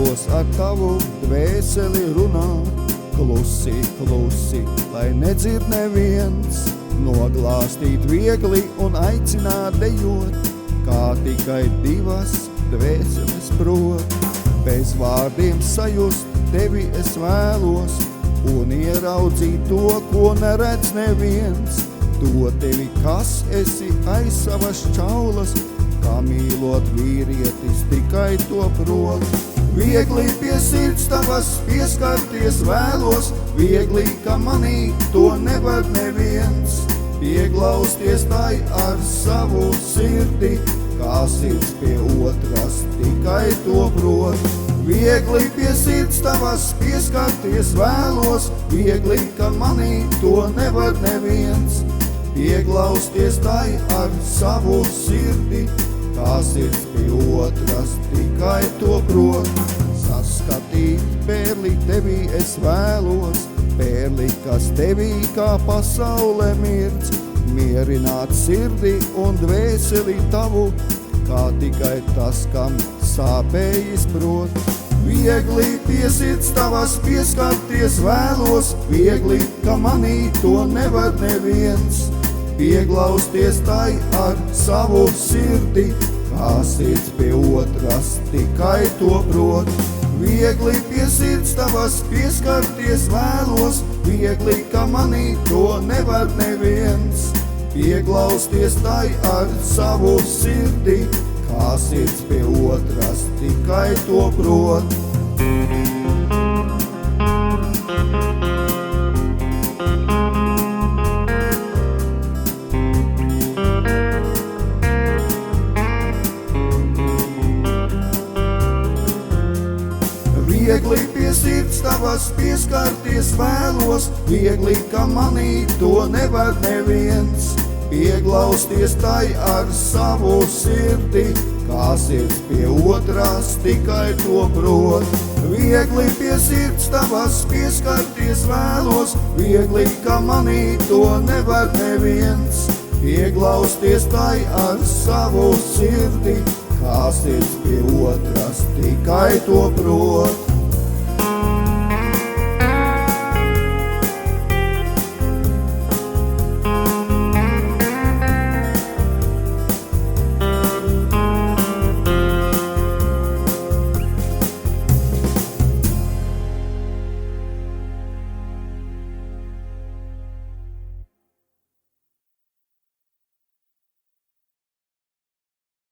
vēlos ar tavu dvēseli runāt, klusi, klusi, lai nedzird neviens, noglāstīt viegli un aicināt dejot, kā tikai divas dvēseles prot. Bez vārdiem sajust tevi es vēlos un ieraudzīt to, ko neredz neviens, to tevi, kas esi aiz savas čaulas, kā mīlot vīrietis tikai to prot. Viegli pie sirds tavas pieskarties vēlos, viegli, ka manī to nevar neviens, pieglausties tai ar savu sirdi, kā sirds pie otras tikai to prot. Viegli pie sirds tavas pieskarties vēlos, viegli, ka manī to nevar neviens, pieglausties tai ar savu sirdi, kā sirds pie otras tikai to prot. Saskatīt pērli tevī es vēlos, pērli, kas tevī kā pasaule mirdz, mierināt sirdi un dvēseli tavu, kā tikai tas, kam sāpējis prot. Viegli pie sirds tavas pieskarties vēlos, viegli, ka manī to nevar neviens, pieglausties tai ar savu sirdi, kā sirds pie otras tikai to prot. Viegli pie sirds tavas pieskarties vēlos, viegli, ka manī to nevar neviens, pieglausties tai ar savu sirdi, kā sirds pie otras tikai to prot. Viegli pie sirds tavas pieskarties vēlos, viegli, ka manī to nevar neviens, pieglausties tai ar savu sirdi, kā sirds pie otras tikai to prot. Viegli pie sirds tavas pieskarties vēlos, viegli, ka manī to nevar neviens, pieglausties tai ar savu sirdi, kā sirds pie otras tikai to prot.